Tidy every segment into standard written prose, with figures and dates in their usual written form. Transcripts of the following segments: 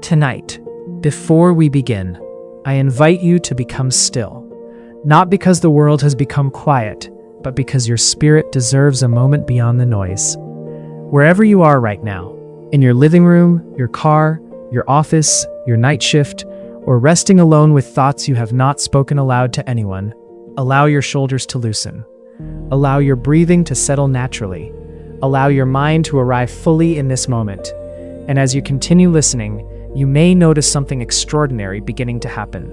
Tonight, before we begin, I invite you to become still, not because the world has become quiet, but because your spirit deserves a moment beyond the noise. Wherever you are right now, in your living room, your car, your office, your night shift, or resting alone with thoughts you have not spoken aloud to anyone, allow your shoulders to loosen. Allow your breathing to settle naturally. Allow your mind to arrive fully in this moment. And as you continue listening, you may notice something extraordinary beginning to happen.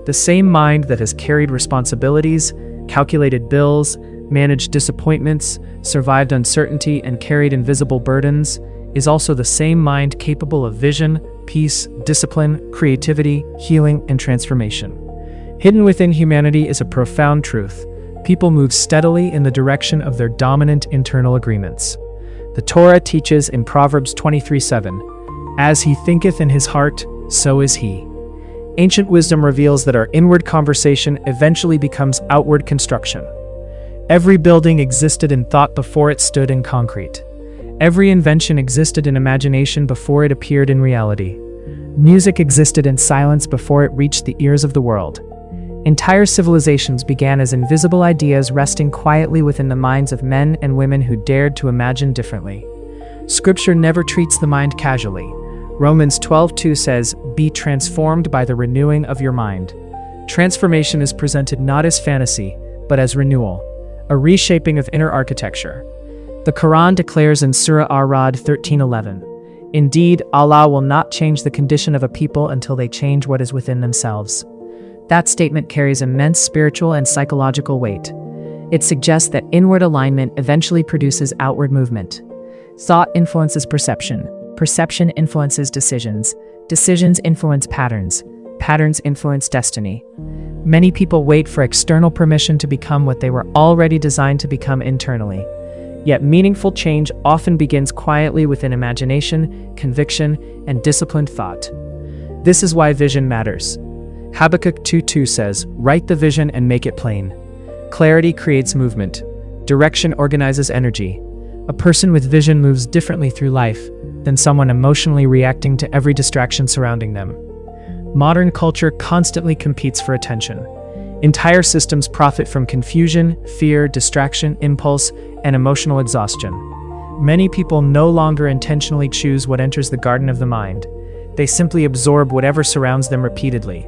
The same mind that has carried responsibilities, calculated bills, managed disappointments, survived uncertainty, and carried invisible burdens is also the same mind capable of vision, peace, discipline, creativity, healing, and transformation. Hidden within humanity is a profound truth. People move steadily in the direction of their dominant internal agreements. The Torah teaches in Proverbs 23:7, "As he thinketh in his heart, so is he." Ancient wisdom reveals that our inward conversation eventually becomes outward construction. Every building existed in thought before it stood in concrete. Every invention existed in imagination before it appeared in reality. Music existed in silence before it reached the ears of the world. Entire civilizations began as invisible ideas resting quietly within the minds of men and women who dared to imagine differently. Scripture never treats the mind casually. Romans 12:2 says, "Be transformed by the renewing of your mind." Transformation is presented not as fantasy, but as renewal, a reshaping of inner architecture. The Qur'an declares in Surah Ar-Ra'd 13:11, "Indeed, Allah will not change the condition of a people until they change what is within themselves." That statement carries immense spiritual and psychological weight. It suggests that inward alignment eventually produces outward movement. Thought influences perception. Perception influences decisions. Decisions influence patterns. Patterns influence destiny. Many people wait for external permission to become what they were already designed to become internally. Yet meaningful change often begins quietly within imagination, conviction, and disciplined thought. This is why vision matters. Habakkuk 2:2 says, "Write the vision and make it plain." Clarity creates movement. Direction organizes energy. A person with vision moves differently through life than someone emotionally reacting to every distraction surrounding them. Modern culture constantly competes for attention. Entire systems profit from confusion, fear, distraction, impulse, and emotional exhaustion. Many people no longer intentionally choose what enters the garden of the mind. They simply absorb whatever surrounds them repeatedly.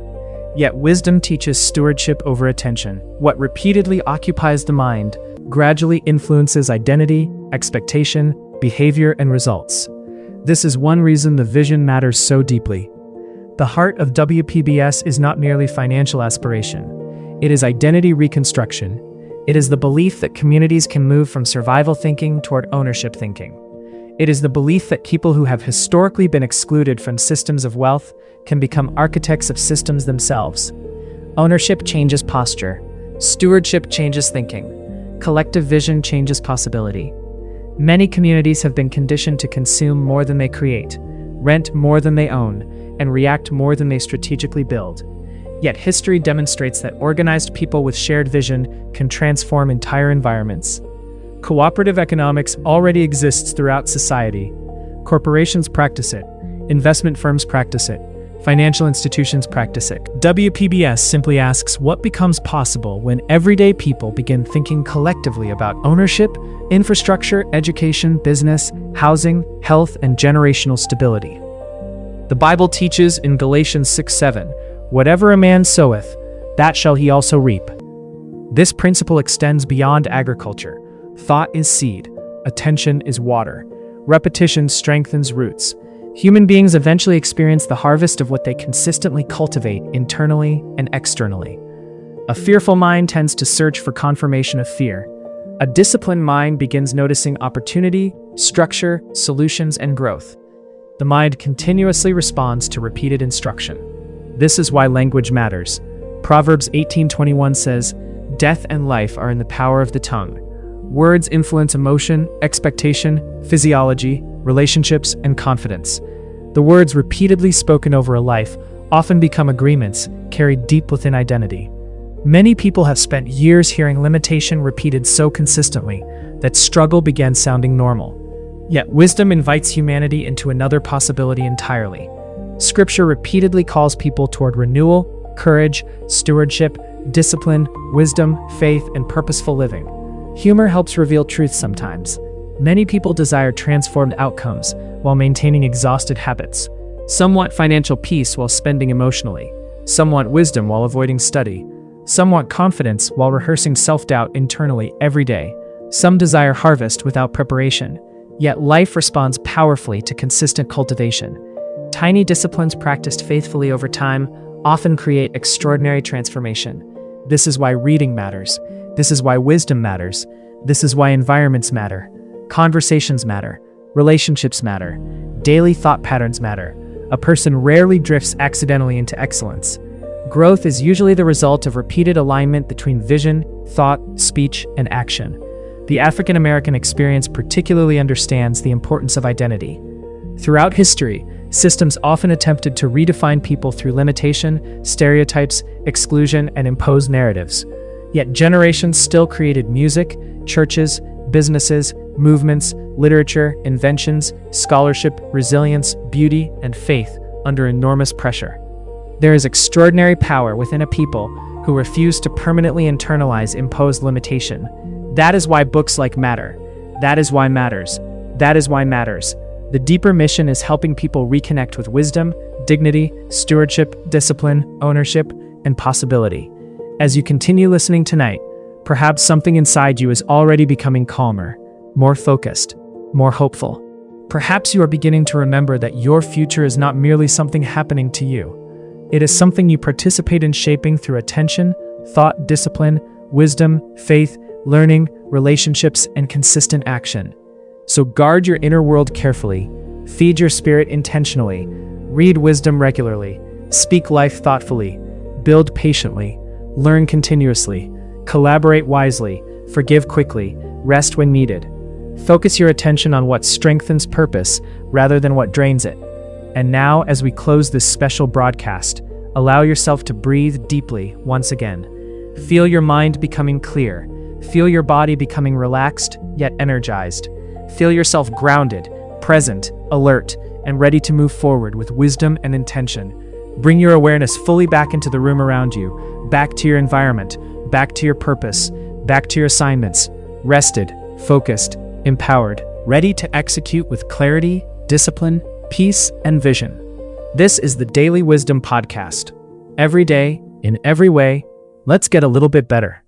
Yet wisdom teaches stewardship over attention. What repeatedly occupies the mind gradually influences identity, expectation, behavior, and results. This is one reason the vision matters so deeply. The heart of WPBS is not merely financial aspiration. It is identity reconstruction. It is the belief that communities can move from survival thinking toward ownership thinking. It is the belief that people who have historically been excluded from systems of wealth can become architects of systems themselves. Ownership changes posture. Stewardship changes thinking. Collective vision changes possibility. Many communities have been conditioned to consume more than they create, rent more than they own, and react more than they strategically build. Yet history demonstrates that organized people with shared vision can transform entire environments. Cooperative economics already exists throughout society. Corporations practice it. Investment firms practice it. Financial institutions practice it. WPBS simply asks what becomes possible when everyday people begin thinking collectively about ownership, infrastructure, education, business, housing, health, and generational stability. The Bible teaches in Galatians 6:7, "Whatever a man soweth, that shall he also reap." This principle extends beyond agriculture. Thought is seed. Attention is water. Repetition strengthens roots. Human beings eventually experience the harvest of what they consistently cultivate internally and externally. A fearful mind tends to search for confirmation of fear. A disciplined mind begins noticing opportunity, structure, solutions, and growth. The mind continuously responds to repeated instruction. This is why language matters. Proverbs 18:21 says, "Death and life are in the power of the tongue." Words influence emotion, expectation, physiology, relationships, and confidence. The words repeatedly spoken over a life often become agreements carried deep within identity. Many people have spent years hearing limitation repeated so consistently that struggle began sounding normal. Yet wisdom invites humanity into another possibility entirely. Scripture repeatedly calls people toward renewal, courage, stewardship, discipline, wisdom, faith, and purposeful living. Humor helps reveal truth sometimes. Many people desire transformed outcomes while maintaining exhausted habits. Some want financial peace while spending emotionally. Some want wisdom while avoiding study. Some want confidence while rehearsing self-doubt internally every day. Some desire harvest without preparation. Yet life responds powerfully to consistent cultivation. Tiny disciplines practiced faithfully over time often create extraordinary transformation. This is why reading matters. This is why wisdom matters. This is why environments matter. Conversations matter. Relationships matter. Daily thought patterns matter. A person rarely drifts accidentally into excellence. Growth is usually the result of repeated alignment between vision, thought, speech, and action. The African American experience particularly understands the importance of identity. Throughout history, systems often attempted to redefine people through limitation, stereotypes, exclusion, and imposed narratives. Yet generations still created music, churches, businesses, movements, literature, inventions, scholarship, resilience, beauty, and faith under enormous pressure. There is extraordinary power within a people who refuse to permanently internalize imposed limitation. That is why books like matter. That is why matters. That is why matters. The deeper mission is helping people reconnect with wisdom, dignity, stewardship, discipline, ownership, and possibility. As you continue listening tonight, perhaps something inside you is already becoming calmer, more focused, more hopeful. Perhaps you are beginning to remember that your future is not merely something happening to you. It is something you participate in shaping through attention, thought, discipline, wisdom, faith, learning, relationships, and consistent action. So guard your inner world carefully, feed your spirit intentionally, read wisdom regularly, speak life thoughtfully, build patiently, learn continuously, collaborate wisely, forgive quickly, rest when needed. Focus your attention on what strengthens purpose rather than what drains it. And now, as we close this special broadcast, allow yourself to breathe deeply once again. Feel your mind becoming clear. Feel your body becoming relaxed, yet energized. Feel yourself grounded, present, alert, and ready to move forward with wisdom and intention. Bring your awareness fully back into the room around you, back to your environment, back to your purpose, back to your assignments, rested, focused, empowered, ready to execute with clarity, discipline, peace, and vision. This is the Daily Wisdom Podcast. Every day, in every way, let's get a little bit better.